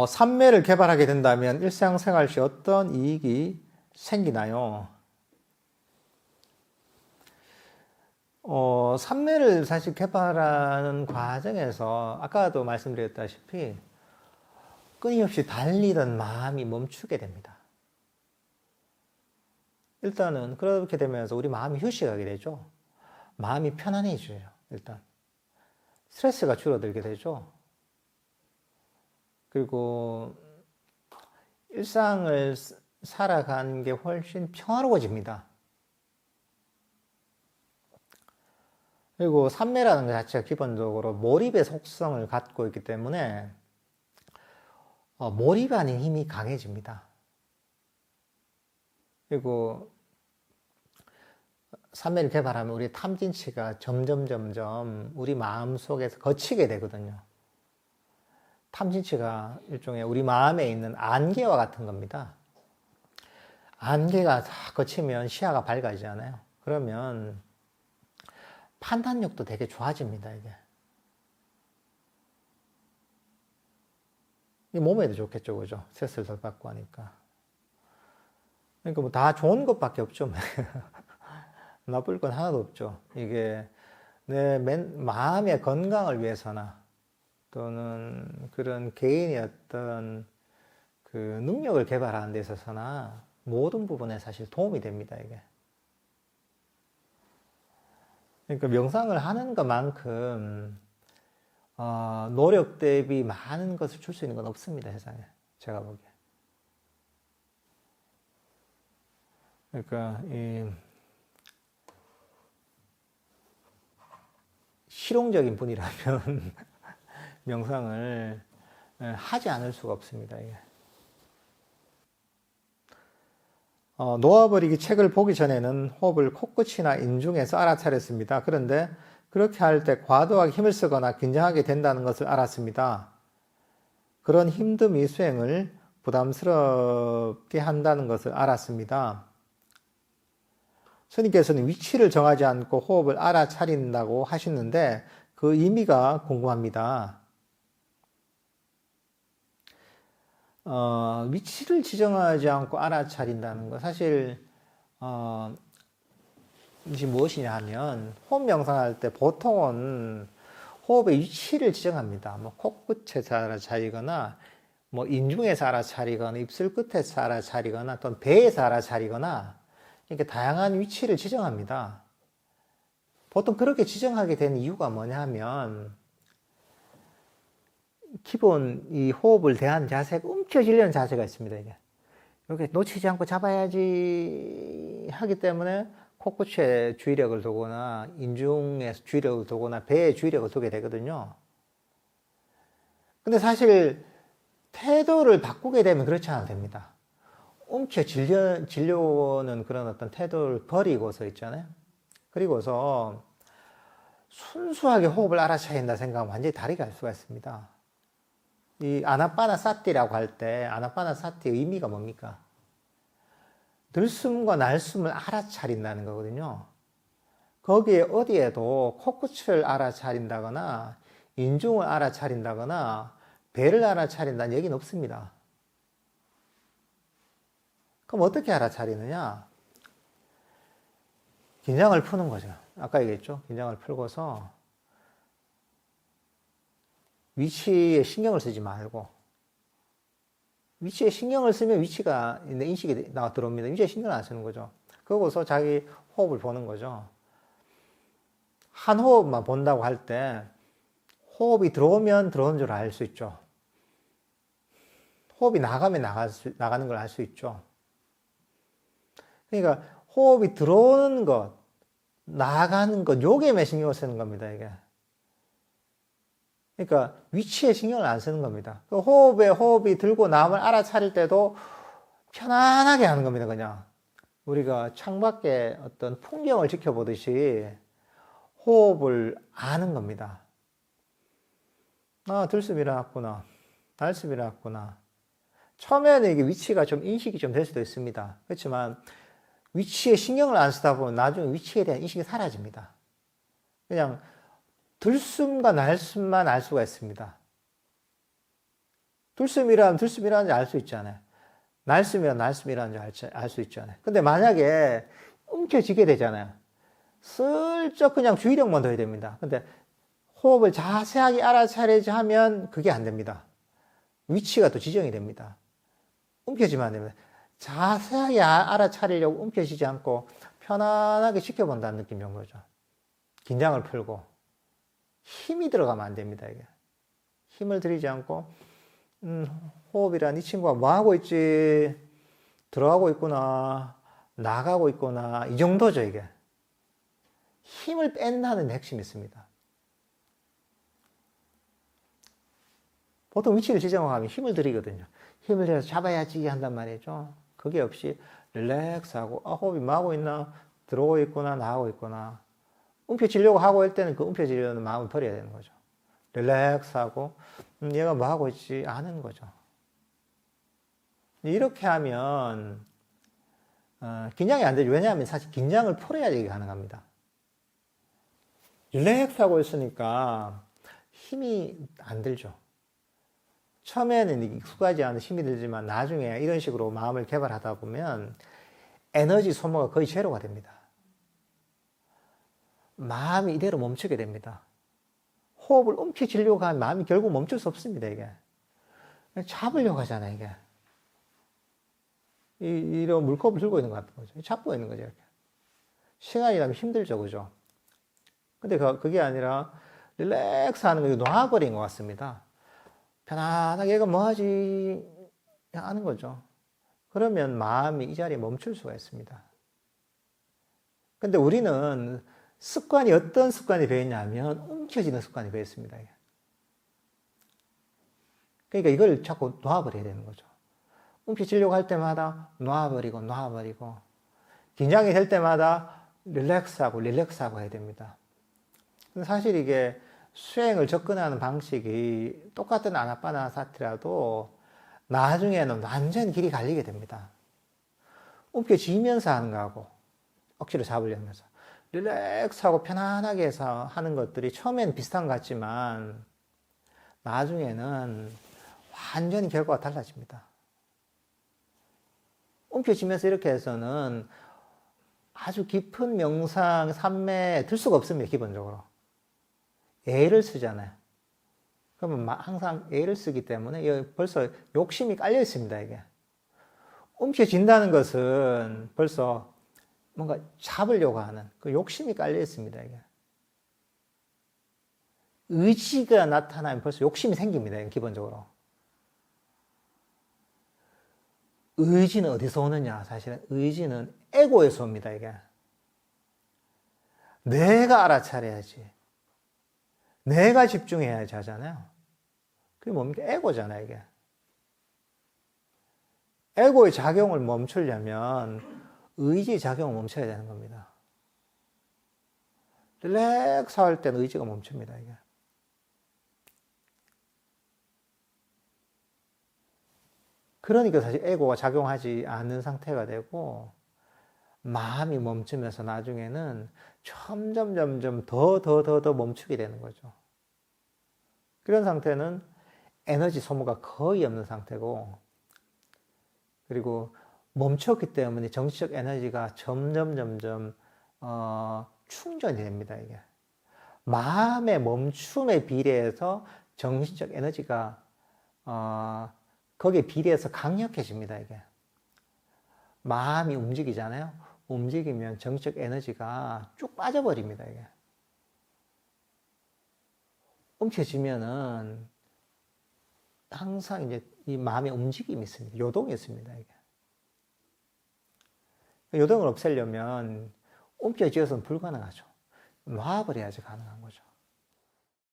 삼매를 개발하게 된다면 일상생활 시 어떤 이익이 생기나요? 삼매를 사실 개발하는 과정에서 아까도 말씀드렸다시피 끊임없이 달리던 마음이 멈추게 됩니다. 일단은 그렇게 되면서 우리 마음이 휴식하게 되죠. 마음이 편안해져요. 일단 스트레스가 줄어들게 되죠. 그리고 일상을 살아가는 게 훨씬 평화로워집니다. 그리고 삼매라는 것 자체가 기본적으로 몰입의 속성을 갖고 있기 때문에 몰입 아닌 힘이 강해집니다. 그리고 삼매를 개발하면 우리 탐진치가 점점 우리 마음속에서 거치게 되거든요. 탐진치가 일종의 우리 마음에 있는 안개와 같은 겁니다. 안개가 다 거치면 시야가 밝아지잖아요. 그러면 판단력도 되게 좋아집니다, 이게. 몸에도 좋겠죠, 그죠? 스트레스를 덜 받고 하니까. 그러니까 뭐 다 좋은 것밖에 없죠. 나쁠 건 하나도 없죠. 이게 내 마음의 건강을 위해서나 또는 그런 개인의 어떤 그 능력을 개발하는 데 있어서나 모든 부분에 사실 도움이 됩니다, 이게. 그러니까 명상을 하는 것만큼 노력 대비 많은 것을 줄 수 있는 건 없습니다, 세상에. 제가 보기에. 그러니까 이 실용적인 분이라면 명상을 하지 않을 수가 없습니다, 이게. 놓아버리기 책을 보기 전에는 호흡을 코끝이나 인중에서 알아차렸습니다. 그런데 그렇게 할 때 과도하게 힘을 쓰거나 긴장하게 된다는 것을 알았습니다. 그런 힘듦이 수행을 부담스럽게 한다는 것을 알았습니다. 스님께서는 위치를 정하지 않고 호흡을 알아차린다고 하시는데 그 의미가 궁금합니다. 위치를 지정하지 않고 알아차린다는 거 사실 이게 무엇이냐 하면 호흡 명상할 때 보통은 호흡의 위치를 지정합니다. 뭐 코끝에서 알아차리거나 뭐 인중에서 알아차리거나 입술 끝에서 알아차리거나 또는 배에서 알아차리거나 이렇게 다양한 위치를 지정합니다. 보통 그렇게 지정하게 된 이유가 뭐냐 하면 기본 이 호흡을 대한 자세가 움켜쥐려는 자세가 있습니다. 이게 이렇게 놓치지 않고 잡아야지 하기 때문에 코끝에 주의력을 두거나 인중에 주의력을 두거나 배에 주의력을 두게 되거든요. 근데 사실 태도를 바꾸게 되면 그렇지 않아도 됩니다. 움켜쥐려는 그런 어떤 태도를 버리고서 있잖아요. 그리고서 순수하게 호흡을 알아차린다 생각하면 완전히 다르게 할 수가 있습니다. 이 아나파나사티라고 할 때 아나파나사티의 의미가 뭡니까? 들숨과 날숨을 알아차린다는 거거든요. 거기에 어디에도 코끝을 알아차린다거나 인중을 알아차린다거나 배를 알아차린다는 얘기는 없습니다. 그럼 어떻게 알아차리느냐? 긴장을 푸는 거죠. 아까 얘기했죠? 긴장을 풀고서 위치에 신경을 쓰지 말고 위치에 신경을 쓰면 위치가 인식이 들어옵니다. 위치에 신경을 안 쓰는 거죠. 그러고서 자기 호흡을 보는 거죠. 한 호흡만 본다고 할 때 호흡이 들어오면 들어오는 줄 알 수 있죠. 호흡이 나가면 나가는 걸 알 수 있죠. 그러니까 호흡이 들어오는 것, 나가는 것, 요게만 신경을 쓰는 겁니다, 이게. 그러니까 위치에 신경을 안 쓰는 겁니다. 그 호흡이 들고 남을 알아차릴 때도 편안하게 하는 겁니다, 그냥. 우리가 창밖에 어떤 풍경을 지켜보듯이 호흡을 아는 겁니다. 들숨 일어났구나. 날숨 일어났구나. 처음에는 이게 위치가 좀 인식이 좀 될 수도 있습니다. 그렇지만 위치에 신경을 안 쓰다 보면 나중에 위치에 대한 인식이 사라집니다. 그냥 들숨과 날숨만 알 수가 있습니다. 들숨이라면 들숨이라는지 알 수 있잖아요. 날숨이라면 날숨이라는지 알 수 있잖아요. 근데 만약에 움켜쥐게 되잖아요. 슬쩍 그냥 주의력만 둬야 됩니다. 근데 호흡을 자세하게 알아차리지 하면 그게 안 됩니다. 위치가 또 지정이 됩니다. 움켜쥐면 안 됩니다. 자세하게 알아차리려고 움켜쥐지 않고 편안하게 지켜본다는 느낌이 온 거죠. 긴장을 풀고 힘이 들어가면 안 됩니다. 이게 힘을 들이지 않고 호흡이란 이 친구가 뭐 하고 있지? 들어가고 있구나, 나가고 있구나, 이 정도죠. 이게 힘을 뺀다는 핵심이 있습니다. 보통 위치를 지정하면 힘을 들이거든요. 힘을 들여서 잡아야지 한단 말이죠. 그게 없이 릴렉스하고 호흡이 뭐 하고 있나? 들어오고 있구나, 나가고 있구나. 움켜쥐려고 하고 할 때는 그 움켜쥐려는 마음을 버려야 되는 거죠. 릴렉스하고 얘가 뭐 하고 있지? 아는 거죠. 이렇게 하면 긴장이 안 되죠. 왜냐하면 사실 긴장을 풀어야 이게 가능합니다. 릴렉스하고 있으니까 힘이 안 들죠. 처음에는 익숙하지 않은 힘이 들지만 나중에 이런 식으로 마음을 개발하다 보면 에너지 소모가 거의 제로가 됩니다. 마음이 이대로 멈추게 됩니다. 호흡을 움켜쥐려고 하면 마음이 결국 멈출 수 없습니다. 이게 잡으려고 하잖아요. 이게 이런 물컵을 들고 있는 것 같은 거죠. 잡고 있는 거죠. 이렇게 시간이 나면 힘들죠, 그죠? 근데 그게 아니라 릴렉스 하는 거 놔버린 것 같습니다. 편안하게 얘가 뭐 하지 하는 거죠. 그러면 마음이 이 자리에 멈출 수가 있습니다. 근데 우리는 습관이 어떤 습관이 배었냐면 움켜쥐는 습관이 배었습니다. 그러니까 이걸 자꾸 놔버려야 되는 거죠. 움켜쥐려고 할 때마다 놔버리고 긴장이 될 때마다 릴렉스하고 해야 됩니다. 사실 이게 수행을 접근하는 방식이 똑같은 아나파나사티라도 나중에는 완전 길이 갈리게 됩니다. 움켜쥐면서 하는 거하고 억지로 잡으려면서 릴렉스하고 편안하게 해서 하는 것들이 처음에는 비슷한 것 같지만 나중에는 완전히 결과가 달라집니다. 움켜쥐면서 이렇게 해서는 아주 깊은 명상, 삼매에 들 수가 없습니다. 기본적으로. 애를 쓰잖아요. 그러면 항상 애를 쓰기 때문에 벌써 욕심이 깔려 있습니다. 이게 움켜쥔다는 것은 벌써 뭔가 잡으려고 하는 그 욕심이 깔려 있습니다. 이게 의지가 나타나면 벌써 욕심이 생깁니다. 기본적으로. 의지는 어디서 오느냐? 사실은 의지는 에고에서 옵니다. 이게 내가 알아차려야지. 내가 집중해야지 하잖아요. 그게 뭡니까? 에고잖아요, 이게. 에고의 작용을 멈추려면 의지의 작용을 멈춰야 되는 겁니다. 릴렉스 할 때는 의지가 멈춥니다, 이게. 그러니까 사실 에고가 작용하지 않는 상태가 되고, 마음이 멈추면서 나중에는 점점 더 멈추게 되는 거죠. 그런 상태는 에너지 소모가 거의 없는 상태고, 그리고 멈췄기 때문에 정신적 에너지가 점점 충전이 됩니다. 이게 마음의 멈춤에 비례해서 정신적 에너지가 거기에 비례해서 강력해집니다. 이게 마음이 움직이잖아요. 움직이면 정신적 에너지가 쭉 빠져버립니다. 이게 움켜쥐면은 항상 이제 이 마음의 움직임이 있습니다. 요동이 있습니다. 이게 요동을 없애려면 움켜쥐어서는 불가능하죠. 놔버려야지 가능한 거죠.